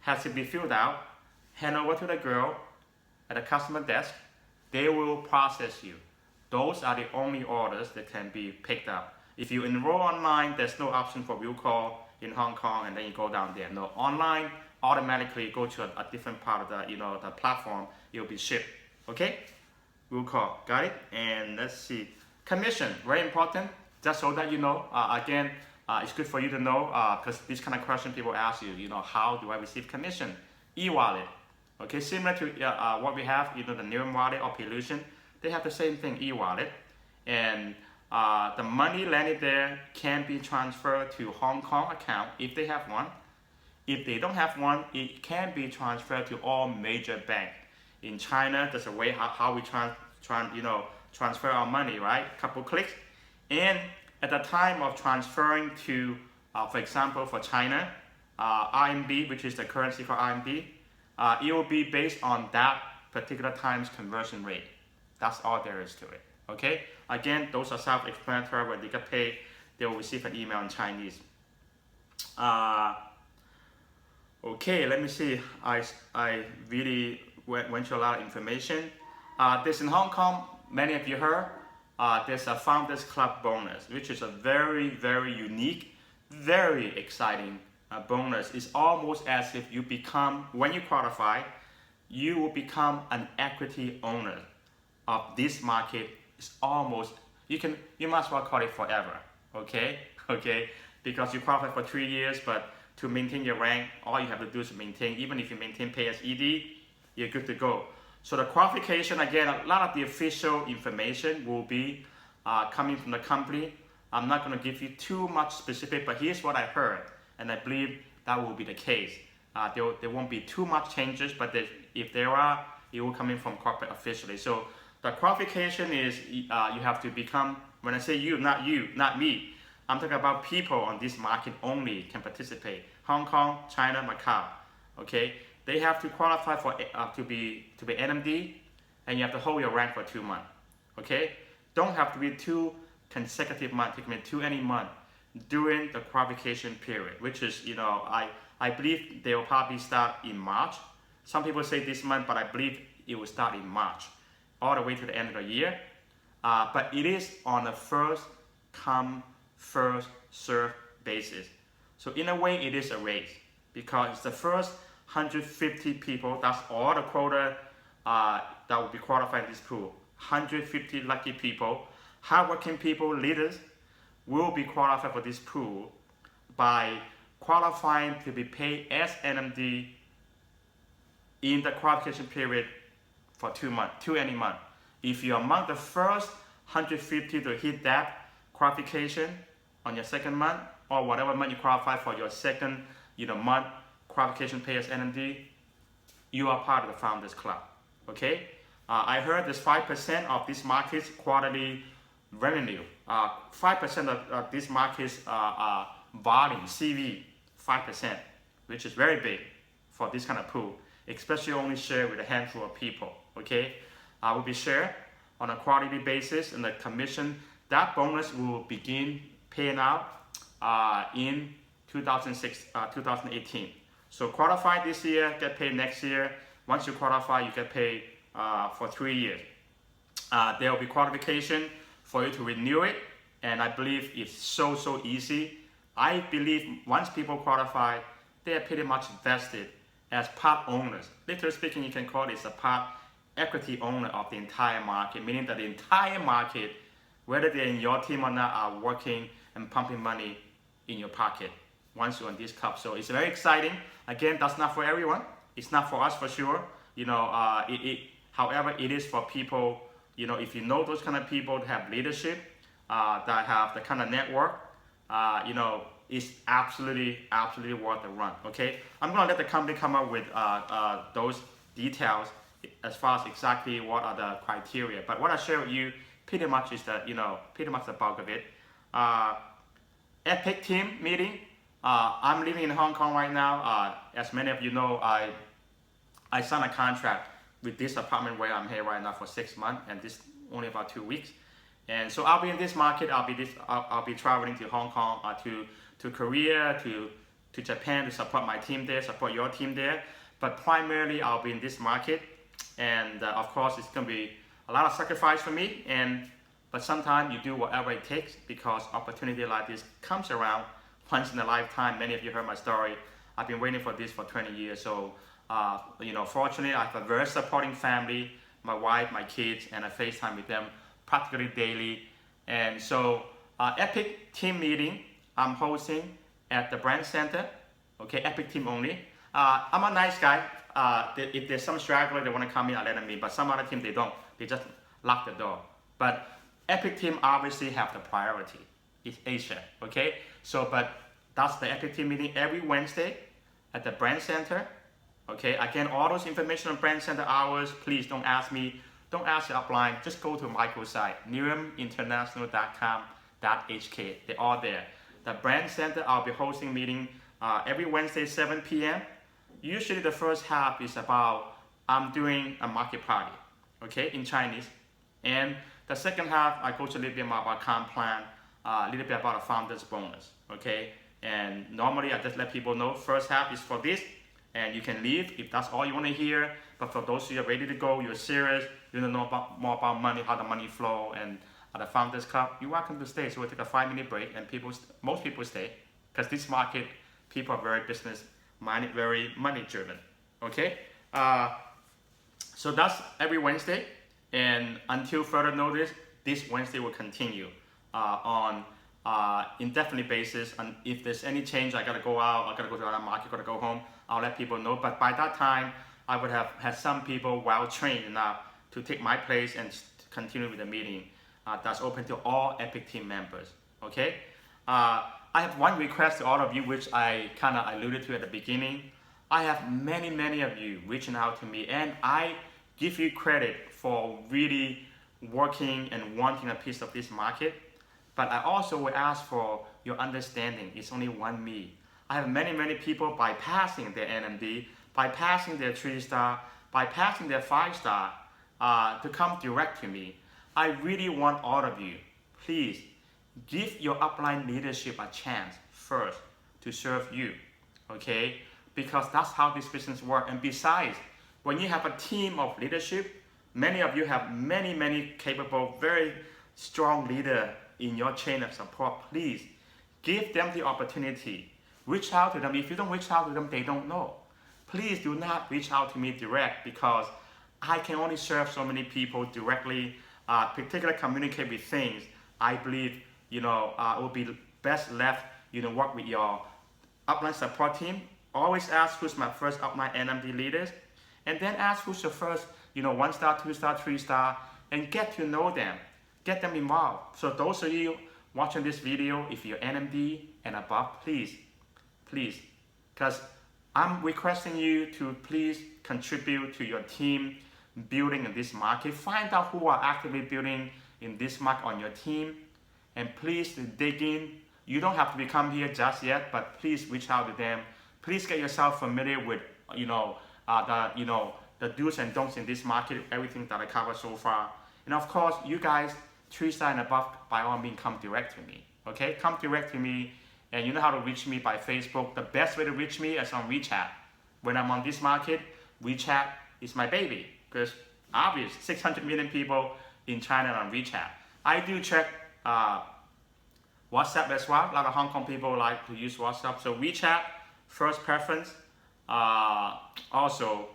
has to be filled out, hand over to the girl at the customer desk. They will process you. Those are the only orders that can be picked up. If you enroll online, there's no option for will call in Hong Kong and then you go down there. No, online automatically go to a different part of the the platform. It will be shipped. Okay, will call. Got it? And let's see. Commission, very important. Just so that you know. Again, it's good for you to know because this kind of question people ask you. How do I receive commission? E-wallet. Okay, similar to what we have, the Neuron wallet or Pelusion, they have the same thing, e-wallet, and the money landed there can be transferred to Hong Kong account if they have one. If they don't have one, it can be transferred to all major banks. In China, there's a way how we transfer our money, right? Couple clicks, and at the time of transferring to, for example, for China, RMB, which is the currency for RMB. It will be based on that particular time's conversion rate. That's all there is to it. Okay? Again, those are self-explanatory. When they get paid, they will receive an email in Chinese. Okay, let me see. I really went through a lot of information. This in Hong Kong, many of you heard, there's a Founders Club bonus, which is a very, very unique, very exciting bonus. Is almost as if you become, when you qualify, you will become an equity owner of this market. It's almost, you might as well call it forever. Okay, because you qualify for 3 years, but to maintain your rank, all you have to do is maintain. Even if you maintain pay as ED, you're good to go. So the qualification, again, a lot of the official information will be coming from the company. I'm not going to give you too much specific, but here's what I heard. And I believe that will be the case. There won't be too much changes, but if there are, it will come in from corporate officially. So the qualification is you have to become, when I say you, not me, I'm talking about people on this market only can participate. Hong Kong, China, Macau. Okay, they have to qualify for to be NMD, and you have to hold your rank for 2 months. Okay, don't have to be 2 consecutive months. It can be 2 any month during the qualification period, which is, I believe they will probably start in March. Some people say this month, but I believe it will start in March, all the way to the end of the year. But it is on a first come, first serve basis. So in a way, it is a race because it's the first 150 people. That's all the quota that will be qualified in this pool. 150 lucky people, hardworking people, leaders, will be qualified for this pool by qualifying to be paid as NMD in the qualification period for 2 months, 2 any month. If you're among the first 150 to hit that qualification on your second month, or whatever month you qualify for your second month qualification pay as NMD, you are part of the Founders Club. Okay? I heard there's 5% of this market's quarterly revenue. 5% of this market's volume, CV, 5%, which is very big for this kind of pool, especially only shared with a handful of people. Okay, will be shared on a quarterly basis, and the commission, that bonus will begin paying out in 2018. So qualify this year, get paid next year. Once you qualify, you get paid for 3 years. There will be qualification for you to renew it, and I believe it's so easy. I believe once people qualify, they are pretty much vested as part owners. Literally speaking, you can call this a part equity owner of the entire market, meaning that the entire market, whether they're in your team or not, are working and pumping money in your pocket once you're on this cup. So it's very exciting. Again, that's not for everyone. It's not for us for sure. However, it is for people, if you know those kind of people that have leadership, that have the kind of network, it's absolutely worth the run. Okay, I'm gonna let the company come up with those details as far as exactly what are the criteria. But what I share with you pretty much is that pretty much the bulk of it. Epic team meeting. I'm living in Hong Kong right now. As many of you know, I signed a contract with this apartment where I'm here right now for 6 months, and this only about 2 weeks. And so I'll be in this market. I'll be traveling to Hong Kong, to Korea, to to Japan to support my team there, support your team there. But primarily, I'll be in this market, and of course, it's gonna be a lot of sacrifice for me. But sometimes you do whatever it takes because opportunity like this comes around once in a lifetime. Many of you heard my story. I've been waiting for this for 20 years. So, fortunately, I have a very supporting family, my wife, my kids, and I FaceTime with them practically daily. And so, Epic team meeting I'm hosting at the brand center. Okay, Epic team only. I'm a nice guy. If there's some straggler, they want to come in, I let them in. But some other team, they don't. They just lock the door. But Epic team obviously have the priority. It's Asia, okay? So, but that's the Epic team meeting every Wednesday at the brand center. Okay, again, all those information on brand center hours, please don't ask me. Don't ask the upline. Just go to microsite, niraminternational.com.hk. They're all there. The brand center, I'll be hosting meeting every Wednesday, 7 p.m. Usually the first half is about I'm doing a market party, okay, in Chinese. And the second half, I go to a little bit more about comp plan, a little bit about a founder's bonus, okay? And normally I just let people know first half is for this, and you can leave if that's all you want to hear. But for those who are ready to go, you're serious, you don't know more about money, how the money flow, and at the Founders Club, you're welcome to stay. So we'll take a 5-minute break, and most people stay because this market, people are very business-minded, very money-driven, okay? So that's every Wednesday. And until further notice, this Wednesday will continue on indefinite basis. And if there's any change, I gotta go out, I gotta go to another market, gotta go home, I'll let people know. But by that time, I would have had some people well trained enough to take my place and continue with the meeting. That's open to all Epic team members, okay? I have one request to all of you, which I kind of alluded to at the beginning. I have many of you reaching out to me, and I give you credit for really working and wanting a piece of this market. But I also will ask for your understanding. It's only one me. I have many people bypassing their NMD, bypassing their 3-star, bypassing their 5-star to come direct to me. I really want all of you, please give your upline leadership a chance first to serve you, okay? Because that's how this business works. And besides, when you have a team of leadership, many of you have many capable, very strong leader in your chain of support. Please give them the opportunity. Reach out to them. If you don't reach out to them, they don't know. Please do not reach out to me direct because I can only serve so many people directly, particularly communicate with things. I believe, it would be best left, work with your upline support team. Always ask who's my first upline NMD leaders, and then ask who's your first, 1-star, 2-star, 3-star, and get to know them, get them involved. So those of you watching this video, if you're NMD and above, please, because I'm requesting you to please contribute to your team building in this market. Find out who are actively building in this market on your team, and please dig in. You don't have to become here just yet, but please reach out to them. Please get yourself familiar with, the do's and don'ts in this market, everything that I covered so far. And of course, you guys, 3-star and above, by all means, come direct to me, okay? Come direct to me, and you know how to reach me by Facebook. The best way to reach me is on WeChat. When I'm on this market, WeChat is my baby, because obvious, 600 million people in China on WeChat. I do check WhatsApp as well. A lot of Hong Kong people like to use WhatsApp. So WeChat, first preference. Also,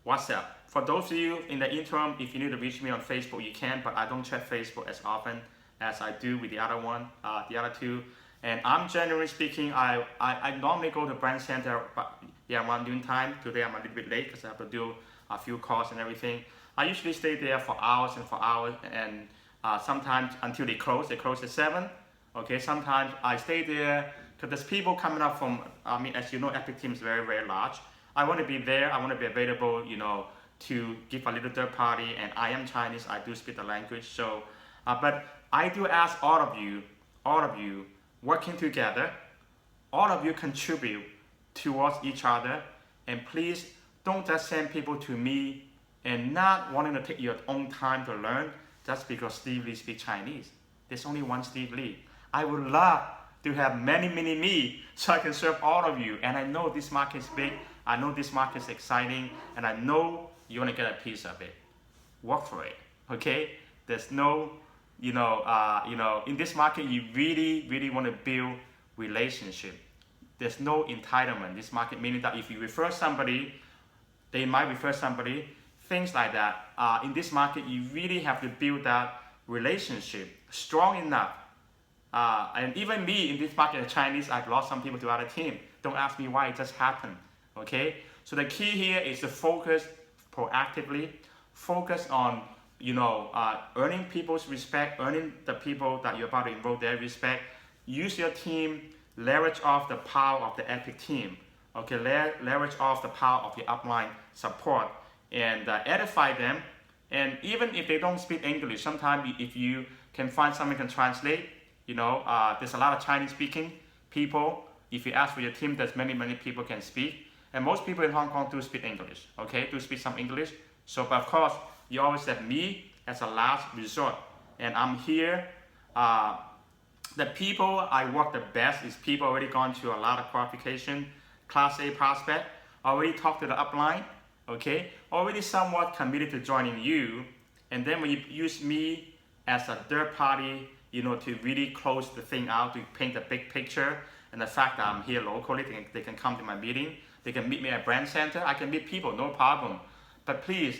WhatsApp. For those of you in the interim, if you need to reach me on Facebook, you can, but I don't check Facebook as often as I do with the other two. And I'm generally speaking, I normally go to brand center, but around noon time. Today I'm a little bit late because I have to do a few calls and everything. I usually stay there for hours, and sometimes until they close. They close at 7. Okay, sometimes I stay there because there's people coming up from, as you know, Epic team is very large. I want to be there. I want to be available, to give a little third party. And I am Chinese. I do speak the language. So, but I do ask all of you working together, all of you contribute towards each other. And please don't just send people to me and not wanting to take your own time to learn just because Steve Lee speaks Chinese. There's only one Steve Lee. I would love to have many me, so I can serve all of you. And I know this market is big, I know this market is exciting, and I know you want to get a piece of it. Work for it, okay? There's no, in this market, you really want to build relationship. There's no entitlement. This market, meaning that if you refer somebody, they might refer somebody, things like that. In this market, you really have to build that relationship strong enough. And even me in this market, the Chinese, I've lost some people to other team. Don't ask me why, it just happened, okay? So the key here is to focus proactively, focus on earning people's respect, earning the people that you're about to enroll their respect. Use your team, leverage off the power of the Epic team. Okay, leverage off the power of your upline support and edify them. And even if they don't speak English, sometimes if you can find someone who can translate, there's a lot of Chinese speaking people. If you ask for your team, there's many people can speak. And most people in Hong Kong do speak English, okay, do speak some English. So, but of course, you always have me as a last resort. And I'm here. The people I work the best is people already gone through a lot of qualification, Class A prospect, already talked to the upline, okay, already somewhat committed to joining you. And then when you use me as a third party, to really close the thing out, to paint the big picture, and the fact that I'm here locally, they can come to my meeting, they can meet me at Brand Center, I can meet people, no problem. But please,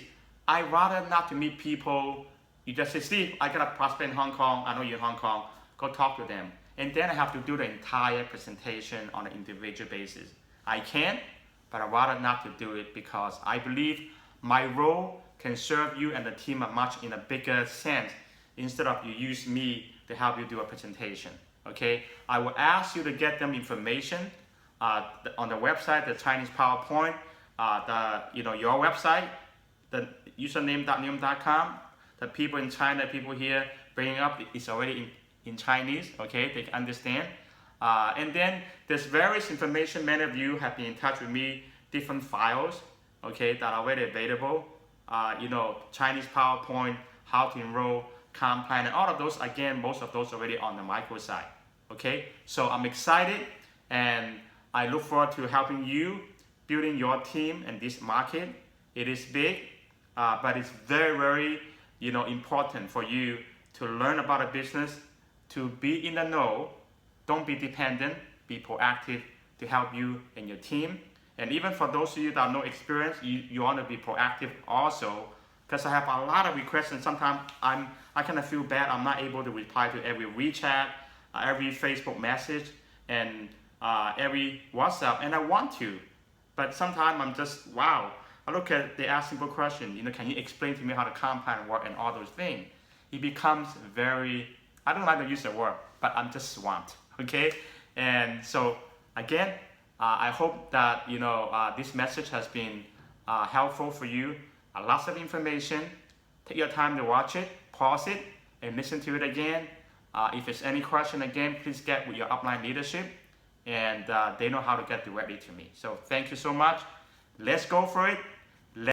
I'd rather not to meet people. You just say, Steve, I got a prospect in Hong Kong, I know you're in Hong Kong, go talk to them. And then I have to do the entire presentation on an individual basis. I can, but I'd rather not to do it because I believe my role can serve you and the team much in a bigger sense instead of you use me to help you do a presentation, okay? I will ask you to get them information on the website, the Chinese PowerPoint, your website, the username.neom.com. The people in China, people here bringing up, it's already in Chinese, okay? They can understand. And then there's various information. Many of you have been in touch with me, different files, okay, that are already available. Chinese PowerPoint, how to enroll, comp plan, and all of those, again, most of those already on the micro side, okay? So I'm excited and I look forward to helping you building your team in this market. It is big, but it's very, important for you to learn about a business, to be in the know. Don't be dependent, be proactive to help you and your team. And even for those of you that have no experience, you want to be proactive also, because I have a lot of requests and sometimes I kind of feel bad I'm not able to reply to every WeChat, every Facebook message, and every WhatsApp, and I want to. But sometimes I'm just, wow, I look at the ask simple question, can you explain to me how the comp plan work and all those things? It becomes very, I don't like to use the word, but I'm just swamped, okay? And so again, I hope that this message has been helpful for you. Lots of information. Take your time to watch it, pause it, and listen to it again. If there's any question again, please get with your upline leadership, and they know how to get directly to me. So thank you so much. Let's go for it.